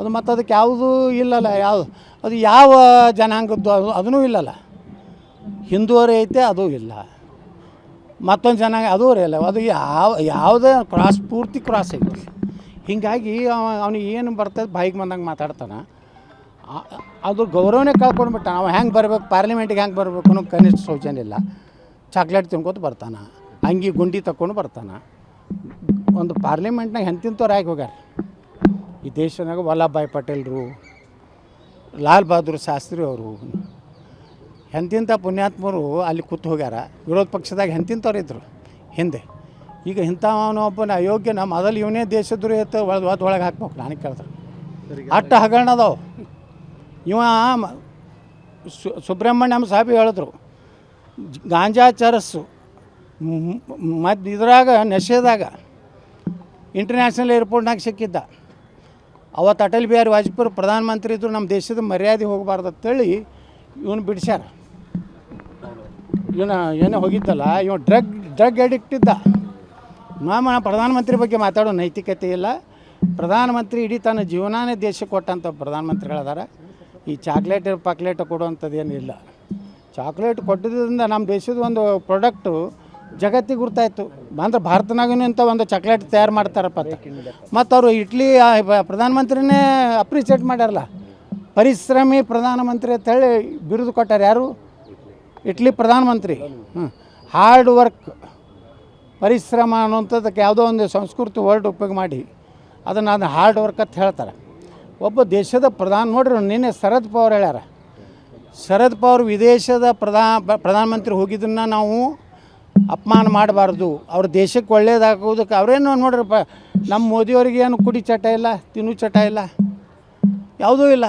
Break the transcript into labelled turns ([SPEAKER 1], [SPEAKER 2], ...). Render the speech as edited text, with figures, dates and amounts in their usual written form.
[SPEAKER 1] ಅದು ಮತ್ತು ಅದಕ್ಕೆ ಯಾವುದೂ ಇಲ್ಲಲ್ಲ, ಅದು ಯಾವ ಜನಾಂಗದ್ದು ಅದೂ ಇಲ್ಲಲ್ಲ. ಹಿಂದೂವರೇ ಐತೆ ಅದು ಇಲ್ಲ, ಮತ್ತೊಂದು ಜನಾಂಗ ಅದೂ ಇಲ್ಲ. ಅದು ಯಾವುದೇ ಪೂರ್ತಿ ಕ್ರಾಸ್ ಐತಿ. ಹೀಗಾಗಿ ಅವನಿಗೆ ಏನು ಬರ್ತದೆ ಬಾಯಿಗೆ ಬಂದಂಗೆ ಮಾತಾಡ್ತಾನೆ. ಅದು ಗೌರವನೇ ಕಳ್ಕೊಂಡ್ಬಿಟ್ಟ. ನಾವು ಹೆಂಗೆ ಬರ್ಬೇಕು, ಪಾರ್ಲಿಮೆಂಟಿಗೆ ಹೆಂಗೆ ಬರ್ಬೇಕು ಅನ್ನೋ ಕನಿಷ್ಠ ಶೌಚಾಲಯ ಇಲ್ಲ. ಚಾಕ್ಲೇಟ್ ತಿನ್ಕೋತ ಬರ್ತಾನೆ, ಅಂಗಿ ಗುಂಡಿ ತಗೊಂಡು ಬರ್ತಾನೆ. ಒಂದು ಪಾರ್ಲಿಮೆಂಟ್ನಾಗ ಎಂತಿಂಥವ್ರು ಆಗಿ ಹೋಗ್ಯಾರ ಈ ದೇಶನಾಗ. ವಲ್ಲಭಭಾಯಿ ಪಟೇಲ್ರು, ಲಾಲ್ ಬಹದ್ದೂರ್ ಶಾಸ್ತ್ರಿ ಅವರು, ಎಂತಿಂಥ ಪುಣ್ಯಾತ್ಮರು ಅಲ್ಲಿ ಕೂತು ಹೋಗ್ಯಾರ. ವಿರೋಧ ಪಕ್ಷದಾಗ ಎಂತಿಂಥವ್ರು ಇದ್ದರು ಹಿಂದೆ. ಈಗ ಇಂಥವನೊಬ್ಬನ ಅಯೋಗ್ಯನ ಮೊದಲು ಇವನೇ ದೇಶದ್ರೋಹಿ ಅಂತ ಒಳಗೆ ಹಾಕ್ಬೇಕು. ನನಗೆ ಕೇಳಿದ್ರೆ ಅಷ್ಟು ಹಗರಣ ಅದಾವೆ. ಇವ ಸುಬ್ರಹ್ಮಣ್ಯಂ ಸಾಹೇಬ್ ಹೇಳಿದ್ರು, ಗಾಂಜಾ ಚರಸ್ಸು ಮತ್ತು ಇದ್ರಾಗ ನಶೆದಾಗ ಇಂಟರ್ನ್ಯಾಷನಲ್ ಏರ್ಪೋರ್ಟ್ನಾಗ ಸಿಕ್ಕಿದ್ದ. ಅವತ್ತು ಅಟಲ್ ಬಿಹಾರಿ ವಾಜಪೇಯಿ ಪ್ರಧಾನಮಂತ್ರಿ ಇದ್ದರು. ನಮ್ಮ ದೇಶದ ಮರ್ಯಾದೆ ಹೋಗಬಾರ್ದು ಅಂತೇಳಿ ಇವನು ಬಿಡಿಸ್ಯಾರ. ಇವನ ಏನೋ ಹೋಗಿದ್ದಲ್ಲ, ಇವ ಡ್ರಗ್ ಅಡಿಕ್ಟ್ ಇದ್ದ. ನಾನು ಪ್ರಧಾನಮಂತ್ರಿ ಬಗ್ಗೆ ಮಾತಾಡೋ ನೈತಿಕತೆ ಇಲ್ಲ. ಪ್ರಧಾನಮಂತ್ರಿ ಇಡೀ ತನ್ನ ಜೀವನಾನೇ ದೇಶಕ್ಕೆ ಕೊಟ್ಟಂಥ ಪ್ರಧಾನಮಂತ್ರಿಗಳದಾರ. ಈ ಪಾಕ್ಲೇಟ್ ಕೊಡುವಂಥದ್ದು ಏನಿಲ್ಲ. ಚಾಕ್ಲೇಟ್ ಕೊಟ್ಟಿದ್ದರಿಂದ ನಮ್ಮ ದೇಶದ ಒಂದು ಪ್ರಾಡಕ್ಟು ಜಗತ್ತಿಗೆ ಗುರ್ತಾಯಿತು. ಅಂದ್ರೆ ಭಾರತನಾಗೂ ಇಂಥ ಒಂದು ಚಾಕ್ಲೇಟ್ ತಯಾರು ಮಾಡ್ತಾರಪ್ಪ. ಮತ್ತು ಅವರು ಇಟ್ಲಿ ಪ್ರಧಾನಮಂತ್ರಿನೇ ಅಪ್ರಿಷಿಯೇಟ್ ಮಾಡ್ಯಾರಲ್ಲ, ಪರಿಶ್ರಮಿ ಪ್ರಧಾನಮಂತ್ರಿ ಅಂತೇಳಿ ಬಿರುದು ಕೊಟ್ಟಾರೆ. ಯಾರು? ಇಟ್ಲಿ ಪ್ರಧಾನಮಂತ್ರಿ. ಹಾರ್ಡ್ ವರ್ಕ್, ಪರಿಶ್ರಮ ಅನ್ನುವಂಥದ್ದಕ್ಕೆ ಯಾವುದೋ ಒಂದು ಸಂಸ್ಕೃತ ವರ್ಡ್ ಉಪಯೋಗ ಮಾಡಿ ಅದನ್ನು ಹಾರ್ಡ್ ವರ್ಕ್ ಅಂತ ಹೇಳ್ತಾರೆ. ಒಬ್ಬ ದೇಶದ ನೋಡ್ರಿ, ನಿನ್ನೆ ಶರದ್ ಪವಾರ್ ಹೇಳ್ಯಾರ. ಶರದ್ ಪವಾರ್ ವಿದೇಶದ ಪ್ರಧಾನಮಂತ್ರಿ ಹೋಗಿದ್ದನ್ನು ನಾವು ಅಪಮಾನ ಮಾಡಬಾರ್ದು. ಅವ್ರ ದೇಶಕ್ಕೆ ಒಳ್ಳೇದಾಗೋದಕ್ಕೆ ಅವರೇನು ನೋಡ್ರಪ್ಪ. ನಮ್ಮ ಮೋದಿಯವರಿಗೆ ಏನು ಕುಡಿ ಚಟ ಇಲ್ಲ, ತಿನ್ನು ಚಟ ಇಲ್ಲ, ಯಾವುದೂ ಇಲ್ಲ.